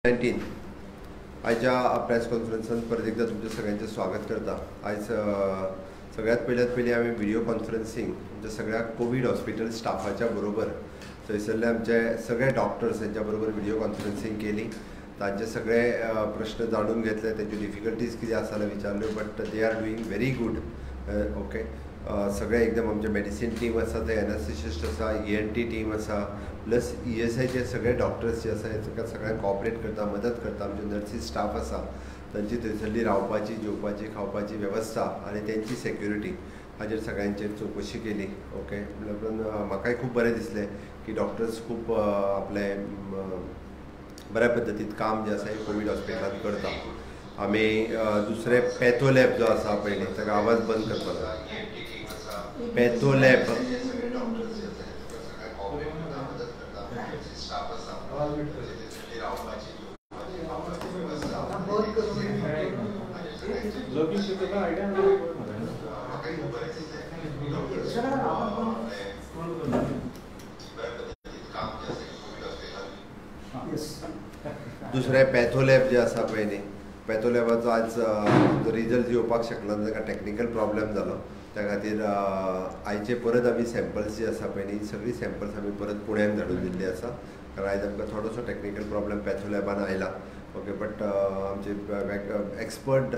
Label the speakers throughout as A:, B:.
A: 19 आयच्या प्रेस कॉन्फरन्सान परत एकदा तुमच्या सगळ्यांचे स्वागत करता। आज सगळ्यात पयली आम्ही व्हिडिओ कॉन्फरन्सिंग आमच्या सगळ्या कोविड हॉस्पिटल स्टाफाच्या बरोबर थंयसरले आमचे सगळे डॉक्टर्स यांच्या बरोबर व्हिडिओ कॉन्फरन्सिंग केली। तांचे सगळे प्रश्न जाणून घेतले, त्यांची डिफिकल्टीज कितें आसा जाल्यार विचारल्यो, but they are doing very good. Okay, सगळे एकदम आमचे मेडिसिन टीम आसा, ते एनास्थिसिस्ट आसा, ENT टीम आसा, प्लस ESIचे सगळे डॉक्टर्स जे आसा ताका सगळ्यांक कॉपरेट करता, मदत करता। आमचे नर्सीस स्टाफ आसा तांची थंयसरली रावपाची, जेवपाची, खावपाची वेवस्था आनी तेंची सेक्युरिटी हाजेर सगळ्यांचेर चवकशी केली। ओके, पूण म्हाकाय खूब बरें दिसलें की डॉक्टर्स खूब आपले बऱ्या पद्दतीन काम जे आसा कोविड हॉस्पिटलांत करता। आमी दुसरे पॅथो लॅब जो आसा पयलीं ताका आवाज बंद करपाक पॅथो लॅब दुसरे पॅथो लॅब जे आसा पळय न्ही, पॅथो लॅबाचो आज रिजल्ट येवपाक शकलो ना, ताका टॅक्निकल प्रॉब्लेम जालो। त्या खातीर आयचे परत आमी सॅम्पल्स जी आसा पळय न्ही, सगळी सॅम्पल्स आमी परत पुण्याक धाडून दिल्ली आसा, कारण आयज आमकां थोडोसो टॅक्निकल प्रॉब्लेम पॅथो लॅबान आयला। ओके, बट आमचे एक्सपर्ट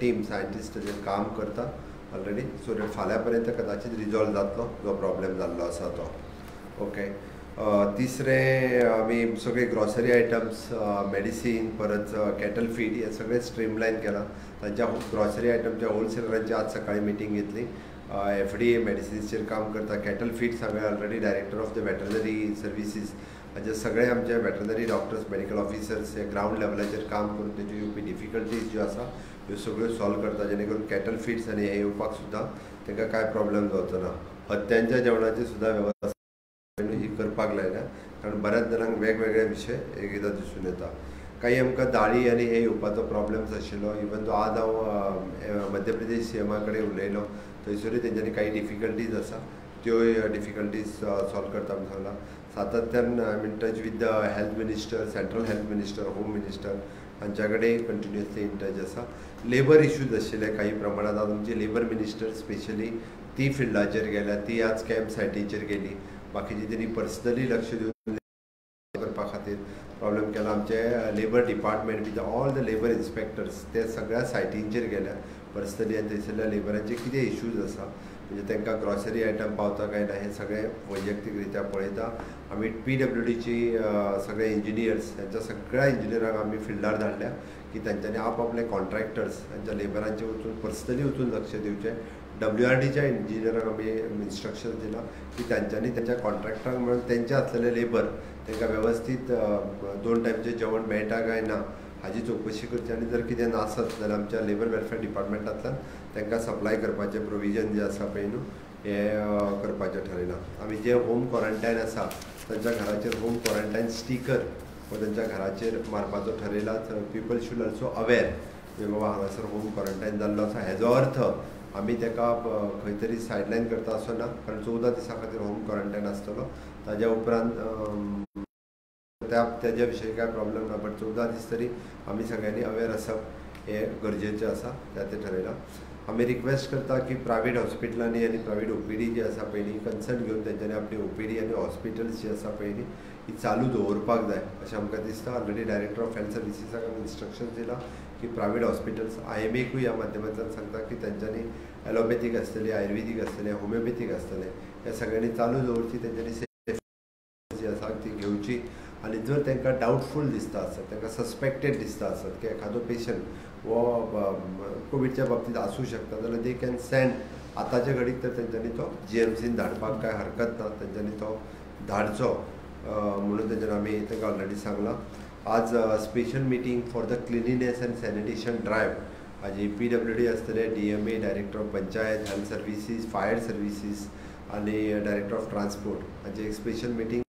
A: टीम सायंटिस्ट ताचेर काम करता ऑलरेडी, सो दॅट फाल्यां पर्यंत कदाचित रिजॉल्व जातलो जो प्रॉब्लेम जाल्लो आसा तो। ओके, तिसरे आमी सगळे ग्रॉसरी आयटम्स, मेडिसीन, परत कॅटल फीड हे सगळे स्ट्रीमलायन केला। तांच्या ग्रॉसरी आयटमच्या होलसेलरांची आज सकाळी मिटींग घेतली। FDA मेडिसिन्सचेर काम करता। कॅटल फीड्स हांवें already director of the veterinary services हाचे सगळे आमचे वेटरनरी डॉक्टर्स, मेडिकल ऑफिसर्स हे ग्रावंड लेवलाचेर काम करून तेज्यो येवपी डिफिकल्टीज ज्यो आसा ह्यो सगळ्यो सॉल्व करता, जेणे करून कॅटल फीड्स आनी हे येवपाक सुद्दां तांकां कांय प्रॉब्लेम जावचो ना। हत्यांच्या जेवणाची सुद्दां वेवस्था ही करपाक लायल्या, कारण बऱ्याच जाणांक वेगवेगळे विशय एकदां दिसून येता। काही आमकां दाळी आनी हे येवपाचो प्रॉब्लेम्स आशिल्लो, इवन तो आज हांव मध्य प्रदेश CM कडेन उलयलो, थंयसरूय तेंच्यांनी काही डिफिकल्टीज आसा, त्यो डिफिकल्टीज सॉल्व करता म्हूण सांगला। सातत्यान I am in touch with the health minister, central health minister, home minister हांच्या कडेन कंटिन्युअसली इन टच आसा। लेबर इश्यूज आशिल्ले काही प्रमाणात, आज आमची लेबर मिनिस्टर स्पेशली ती फिल्डाचेर गेल्या, ती आज कॅम्प सायटीचेर गेली। बाकीची त्यांनी पर्सनली लक्ष दिवन करपा खातीर प्रॉब्लेम केला। आमचे labour department with all the labour inspectors ते सगळ्या सायटींचेर गेल्या पर्सनली, आनी थंयसरल्या लेबरांचे कितें इश्यूज आसा, म्हणजे तांकां ग्रॉसरी आयटम पावता काय ना हे सगळे वैयक्तीक रित्या पळयता। आमी PWDची सगळे इंजिनियर्स, त्यांच्या सगळ्या इंजिनियरांक आमी फिल्डार धाडल्या की तांच्यांनी आपआपले कॉन्ट्रॅक्टर्स तांच्या लेबरांचे वचून पर्सनली वचून लक्ष दिवचें। WRDच्या इंजिनियरांक आमी इन्स्ट्रक्शन दिला की तांच्यांनी त्यांच्या कॉन्ट्रॅक्टरांक मेळून तेंचे आसलेले लेबर तांकां वेवस्थीत 2 टायमचें जेवण मेळटा काय ना हाजी चवकशी करची, आनी जर कितें नासत जाल्यार आमच्या लेबर वेलफेअर डिपार्टमेंटांतल्यान तांकां सप्लाय करपाचें प्रोविजन जें आसा पळय न्हू हें करपाचें थारायलां। आमी जे होम क्वॉरंटायन आसा तांच्या घराचेर होम क्वॉरंटायन स्टिकर वो तांच्या घराचेर मारपाचो थारायला। पीपल शूड ऑल्सो अवेर की बाबा हांगासर होम क्वॉरंटायन जाल्लो आसा, हेजो अर्थ आमी ताका खंय तरी सायडलायन करता असो ना, कारण 14 दिसां खातीर होम क्वॉरंटायन आसतलो। ताज्या उपरांत त्याच्या विशयी काय प्रॉब्लेम ना, बट 14 दीस तरी आमी सगळ्यांनी अवेर आसप हे गरजेचें आसा, ते थारायलां। आमी रिक्वेस्ट करता की प्रायवेट हॉस्पिटलांनी आनी प्रायवेट OPD जी आसा पळय न्ही, कन्सर्न घेवन तेंच्यांनी आपली OPD आनी हॉस्पिटल्स जी आसा पळय न्ही ही चालू दवरपाक जाय अशें आमकां दिसता। ऑलरेडी डायरेक्टर ऑफ हेल्थ सर्विसीसाक आमी इन्स्ट्रक्शन दिला की प्रायवेट हॉस्पिटल्स IMAकूय ह्या माध्यमांतल्यान सांगता की तांच्यांनी ॲलोपॅथीक आसतले, आयुर्वेदीक आसतले, होमिओपॅथीक आसतले, हे सगळ्यांनी चालू दवरची, तेंच्यांनी जी आसा ती घेवची। आनी जर तांकां डावटफूल दिसता आसत, तांकां सस्पेक्टेड दिसता आसत की एखादो पेशंट वो कोविडच्या बाबतींत आसूं शकता, जाल्यार दे कॅन सेंड। आतांचे घडीक तर तेंच्यांनी तो GMCन धाडपाक काय हरकत ना, तेंच्यांनी तो धाडचो म्हणून तेंच्यांनी आमी तांकां ऑलरेडी सांगलां। आज special meeting for the cleanliness end sanitation drive Haji PWD आसतले, DMA, director of panchayat, health services, fire services आनी डायरेक्टर ऑफ ट्रान्सपोर्ट हाची एक स्पेशल मिटींग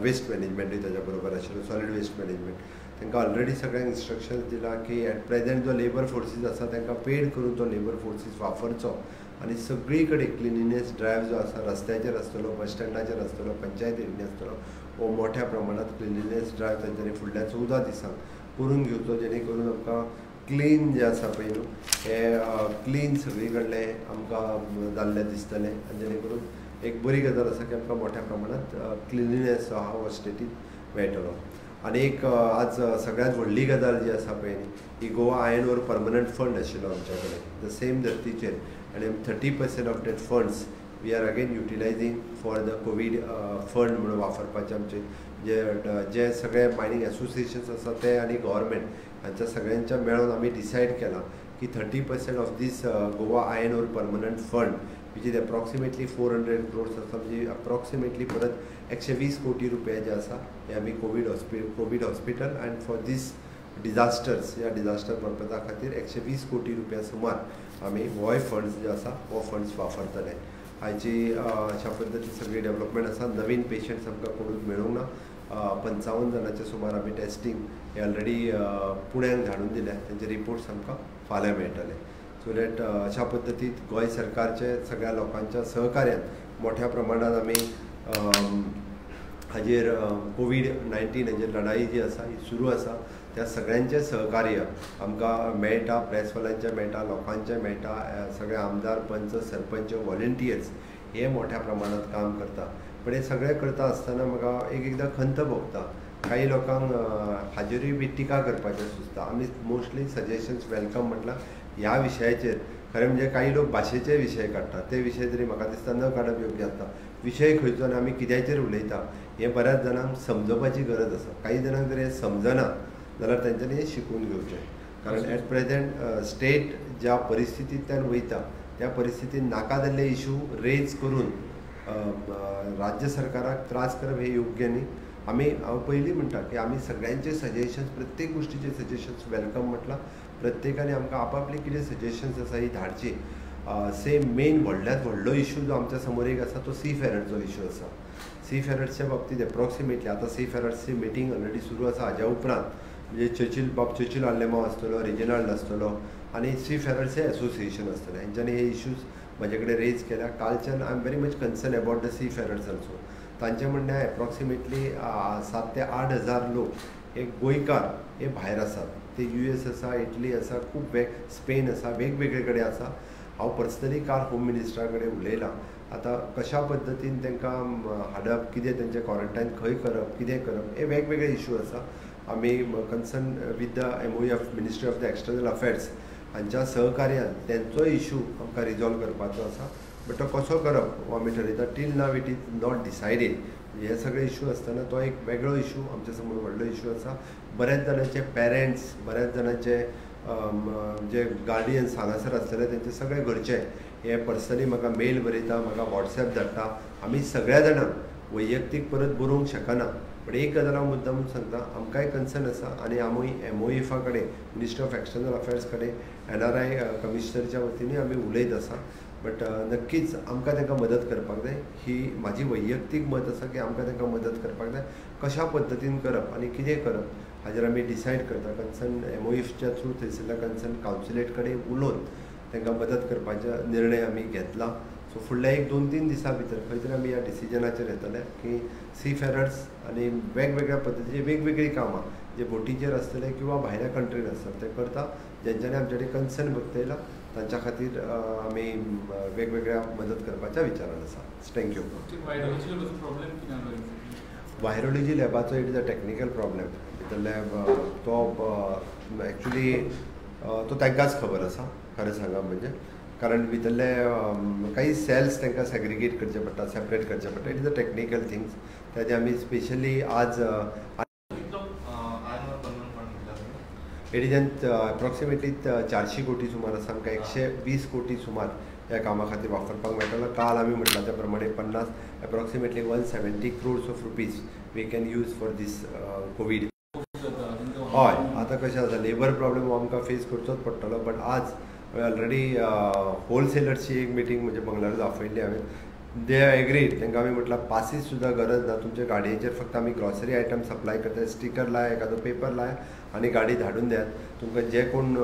A: वेस्ट मॅनेजमेंटूय ताच्या बरोबर आशिल्लो, सॉलिड वेस्ट मॅनेजमेंट। तांकां ऑलरेडी सगळ्यांक इन्स्ट्रक्शन्स दिला की एट प्रेझेंट जो लेबर फोर्सीस आसा तांकां पेड करून तो लेबर फोर्सीस वापरचो, आनी सगळी कडेन क्लिनिनेस ड्रायव्ह जो आसा रस्त्याचेर आसतलो, बस स्टँडाचेर आसतलो, पंचायतींनी आसतलो, वो मोठ्या प्रमाणात क्लिनिनेस ड्रायव्ह तेंच्यांनी फुडल्या 14 दिसांक करून घेवचो, जेणे करून आमकां क्लीन जे आसा पळय न्हू हे क्लीन सगळी कडले आमकां जाल्लें दिसतलें आनी जेणे करून एक बरी गजाल आसा की आमकां मोठ्या प्रमाणात क्लिनिनेस जो आहा हो स्टेटींत मेळटलो. आनी एक आज सगळ्यांत व्हडली गजाल जी आसा पळय ही Goa iron ore permanent fund आशिल्लो आमच्या कडेन द सेम धर्तीचेर आनी 30% of debt funds we are again utilising for the COVID fund म्हणून वापरपाचे आमचे जे सगळे मायनींग एसोसिएशन्स आसा ते आनी गव्हर्मेंट हांच्या सगळ्यांच्या मेळून आमी डिसायड केलां की 30% of this Goa iron ore permanent fund which is approximately 400 crores आसा, म्हणजे अप्रॉक्सिमेटली परत 120 कोटी रुपया जे आसा हे आमी covid hospital and for this disasters ह्या डिजास्टर पर्पजा खातीर 120 कोटी रुपया सुमार आमी होय फंड्स जे आसा हो फंड्स वापरतले. हाची अशा पद्दतीन सगळी डेव्हलपमेंट आसा. नवीन पेशंट्स आमकां कोणूच मेळूंक ना. 55 जाणांचे सुमार आमी टेस्टींग हे ऑलरेडी पुण्याक धाडून दिल्या, तेंचे रिपोर्ट्स आमकां फाल्यां मेळटले. सो दॅट अशा पद्दतीन गोंय सरकारचे सगळ्या लोकांच्या सहकार्यान मोठ्या प्रमाणात आमी हाजेर कोवीड-19 हाजेर लढाई जी आसा ही सुरू आसा. त्या सगळ्यांचे सहकार्य आमकां मेळटा, प्रेसवाल्यांचें मेळटा, लोकांचें मेळटा, सगळे आमदार, पंच, सरपंच, व्हॉलंटियर्स हे मोठ्या प्रमाणात काम करता. पण हे सगळें करता आसतना म्हाका एकदां खंत भोगता. काही लोकांक हाजेरूय बी टिका करपाचें सुचता. आमी मोस्टली सजेशन्स वेलकम म्हटल्यार ह्या विशयाचेर खरें म्हणजे काही लोक भाशेचे विशय काडटात, ते विशय तरी म्हाका दिसता न काडप योग्य आसता. विशय खंयचो आनी आमी कित्याचेर उलयता हें बऱ्याच जाणांक समजोवपाची गरज आसा. काही जाणांक जर हें समजना जाल्यार तेंच्यांनी हें शिकून घेवचें. कारण एट प्रेझेंट स्टेट ज्या परिस्थितींतल्यान वयता त्या परिस्थितीन नाका जाल्ले इशू रेज करून राज्य सरकाराक त्रास करप हे योग्य न्ही. हांव पयलीं म्हणटा की आमी सगळ्यांचे सजेशन्स, प्रत्येक गोष्टीचे सजेशन्स वेलकम म्हटलां. प्रत्येकाने आमकां आपापली कितें सजेशन्स आसा ही धाडची. सेम मेन व्हडल्यांत व्हडलो इशू जो आमच्या समोर एक आसा तो सी फेरर्सचो इशू आसा. सी फेरर्सच्या बाबतींत एप्रॉक्सिमेटली आतां सी फेरर्सची मिटींग ऑलरेडी सुरू आसा. हाज्या उपरांत म्हणजे चर्चिल आल्लेमांव आसतलो, रिजनल आसतलो आनी सी फेरर्स एसोसिएशन आसतलें. हेंच्यांनी हे इशूज म्हाजे कडेन रेज केल्या. कालच्यान I am very much concern about the sea ferries also. तांचें म्हणणें एप्रॉक्सिमेटली 7 ते 8 हजार लोक हे गोंयकार हे भायर आसात. ते US आसा, इटली आसा, खूब स्पेन आसा, वेगवेगळे कडेन आसा. हांव पर्सनली काल होम मिनिस्टरा कडेन उलयलां. आतां कशा पद्दतीन तांकां हाडप, कितें तेंचें क्वॉरंटायन खंय करप, कितें करप, हे वेगवेगळे इशू आसा. आमी concern with the MOE of ministry of the external affairs हांच्या सहकार्यान तेंचो इशू आमकां रिजॉल्व करपाचो आसा. बट तो कसो करप हो आमी ठरयता. Till now it is not decided. हे सगळे इशू आसतना तो एक वेगळो इशू आमच्या समोर व्हडलो इशू आसा. बऱ्याच जाणांचे पेरंट्स, बऱ्याच जाणांचे जे गार्डियन्स हांगासर आसलेले तेंचे सगळे घरचे हे पर्सनली म्हाका मेल बरयता, म्हाका WhatsApp धाडटा. आमी सगळ्या जाणांक वैयक्तीक परत बरोवंक शकना. पण एक गजाल हांव मुद्दामून सांगता, आमकांय कन्सर्न आसा आनी आमी MOEFA कडेन, मिनिस्ट्री ऑफ एक्सटर्नल अफेर्स कडेन, NRI कमिशनरच्या वतीन आमी उलयत आसा. बट नक्कीच आमकां तांकां मदत करपाक जाय. ही म्हाजी वैयक्तीक मत आसा की आमकां तांकां मदत करपाक जाय. कशा पद्दतीन करप आनी कितें करप हाजेर आमी डिसायड करता. कन्सर्न MOEFच्या थ्रू थंयसरल्या कन्सर्न कावन्सिलेट कडेन उलोवन तांकां मदत करपाचो निर्णय आमी घेतला. सो फुडल्या 1-2-3 दिसां भितर खंय तरी आमी ह्या डिसिजनाचेर येतले की सी फेरर्स आनी वेगवेगळ्या पद्दतीची वेगवेगळी कामां जे बोटीचेर आसतले किंवा भायल्या कंट्रीन आसतले ते करता. जेंच्यांनी आमचे कडेन कन्सर्न व्यक्तयला तांच्या खातीर आमी वेगवेगळ्या मदत करपाच्या विचारान आसा. थँक्यू. व्हायरोलॉजी लॅबाचो it is a technical problem. भितरले तो एक्चुली तो तांकांच खबर आसा खरें सांगप म्हणजे. कारण भितरले काही सेल्स तांकां सेग्रिगेट करचे पडटा, सेपरेट करचे पडटा. It is a technical things. ताजे आमी स्पेशली आज एडिजन एप्रॉक्सिमेटली 400 कोटी सुमार आसा. आमकां 120 कोटी सुमार ह्या कामा खातीर वापरपाक मेळटलो. काल आमी म्हटलां त्या प्रमाणे 50 approximately 170 crores of rupees we can use for this covid. हय, आतां कशें आसा, लेबर प्रॉब्लेम हो आमकां फेस करचोच पडटलो. बट आज ऑलरेडी होलसेलर्सची एक मिटींग म्हणजे बंगळुरू आपयल्ली हांवें. They agreed. तांकां आमी म्हटलां पासीस सुद्दां गरज ना. तुमच्या गाडयेचेर फक्त आमी ग्रॉसरी आयटम सप्लाय करता. स्टिकर लाय, एखादो पेपर लाय आनी गाडी धाडून दियात. तुमकां जे कोण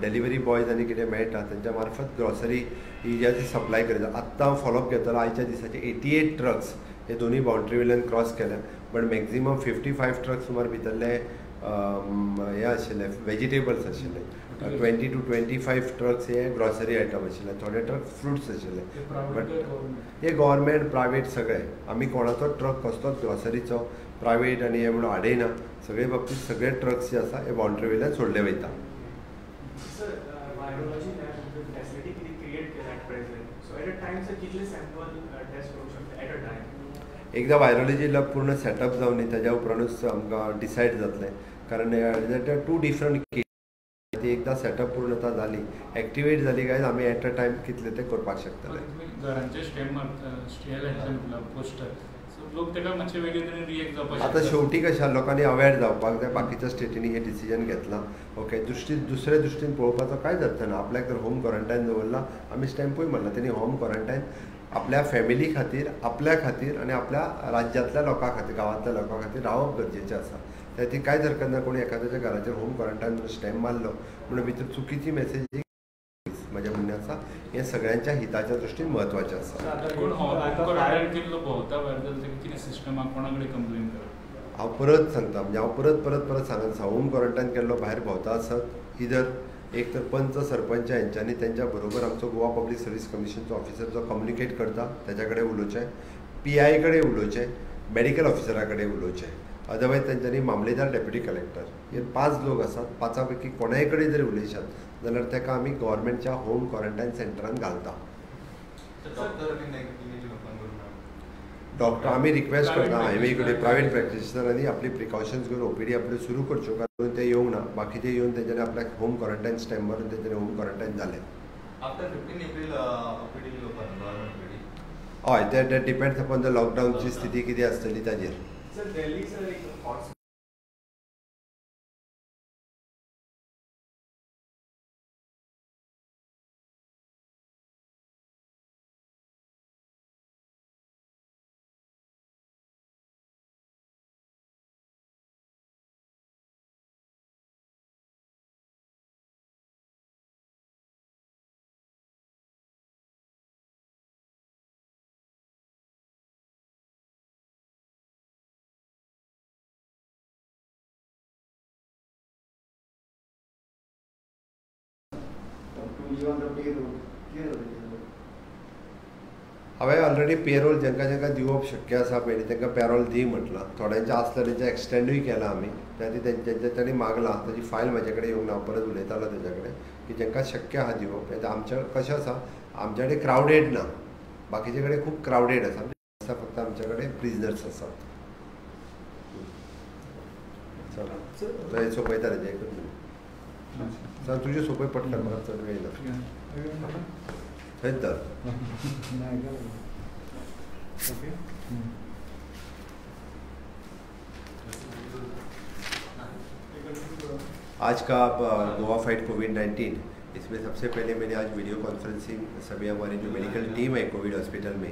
A: डिलिव्हरी बॉयज आनी कितें मेळटा तेंच्या मार्फत ग्रॉसरी ही जी सप्लाय करता. आत्तां हांव फॉलोअप घेतलो. आयच्या दिसाचे 88 ट्रक्स हे दोन्ही बाउंड्री वेल्यान क्रॉस केल्या, बट मॅक्झिमम 55 ट्रक सुमार भितरले हे आशिल्ले वेजिटेबल्स आशिल्ले. 20 to 25 ट्रक्स हे ग्रॉसरी आयटम आशिल्ले, थोडे ट्रक फ्रुट्स आशिल्ले. बट हे गव्हर्मेंट प्रायवेट सगळे, आमी कोणाचो ट्रक कसलोच ग्रॉसरीचो प्रायवेट आनी हे म्हणून आडयना. सगळे बाबतींत सगळे ट्रक्स जे आसा हे बाउंड्री वेल्यान सोडले वयता. एकदा वायरोलॉजी लॅब पूर्ण सेटअप जावन न्ही तेज्या उपरांतूच आमकां डिसायड जातलें, कारण 2 डिफरंट केस. ती एकदा सेटअप पूर्णता जाली, एक्टिवेट जाली काय आमी एट अ टायम कितले ते करपाक शकतले. आतां शेवटी कशें लोकांनी अवेर जावपाक जाय, बाकीच्या स्टेटींनी हे डिसिजन घेतलां. ओके, दुसरे दृश्टीन पळोवपाचो कांयच अर्थ ना. आपल्याक तर होम क्वॉरंटायन दवरला, आमी स्टॅम्पूय मारला. तेणी होम क्वॉरंटायन आपल्या फॅमिली खातीर, आपल्या खातीर आनी आपल्या राज्यांतल्या लोकां खातीर, गांवांतल्या लोकां खातीर रावप गरजेचें आसा. त्या ती कांयच हरकत ना कोणी एखाद्याच्या घराचेर होम क्वॉरंटायन म्हणून स्टॅम्प मारलो म्हणून भितर चुकीची मेसेज म्हज्या म्हणणें आसा. हें सगळ्यांच्या हिताच्या दृश्टीन म्हत्वाचें आसा. हांव परत सांगता, म्हणजे हांव परत सांगत आसा, होम क्वॉरंटायन केल्लो भायर भोंवता आसत इधर एक तर पंच सरपंच हेंच्यांनी तेंच्या बरोबर आमचो गोवा पब्लीक सर्वीस कमिशनचो ऑफिसर जो कम्युनिकेट करता तेच्या कडेन उलोवचें, PI कडेन उलोवचें, मेडिकल ऑफिसरा कडेन उलोवचें. अदरवायज तेंच्यांनी मामलेदार डेप्युटी कलेक्टर हे 5 लोक आसात. 5 पैकी कोणाय कडेन जरी उलयशात जाल्यार तेका आमी गव्हर्मेंटच्या होम क्वॉरंटायन सेंटरान घालता. डॉक्टर आमी रिक्वेस्ट करता हायवे कडेन प्रायवेट प्रॅक्टिशनरांनी आपली प्रिकॉशन्स घेवन OPD आपल्यो सुरू करच्यो, कारण ते येवंक ना. बाकीचे येवन तेंच्यांनी आपल्याक होम क्वॉरंटायन स्टॅम्प मारून तेंच्यांनी होम क्वॉरंटायन जाले. हय, ते डिपेंड्स अपॉन द लॉकडावनची स्थिती कितें आसतली ताजेर. हांवें ऑलरेडी पेरोल जेंका जेंका दिवप शक्य आसा पळय तांकां पेरोल दी म्हटलां. थोड्यांचें आसलें तेंचें एक्सटेंडूय केलां आमी. तेंच्यांनी मागलां, ताची फायल म्हाजे कडेन येवंक ना. हांव परत उलयतालो तेच्या कडेन की जेंकां शक्य आसा दिवप. आमचे कशें आसा, आमचे कडेन क्रावडेड ना, बाकीचे कडेन खूब क्रावडेड आसा. फक्त आमचे कडेन प्रिजनर्स आसात. चल सोंपयता तेजें एकूच मिनीट. सांग तुजें सोंपय पडटा, म्हाका चड वेळ ना. थंयच धर. आज का गोवा फाइट कोविड-19, इसमें सबसे पहले मैंने आज वीडियो कॉन्फ्रेंसिंग सभी हमारी जो मेडिकल टीम है कोविड हॉस्पिटल में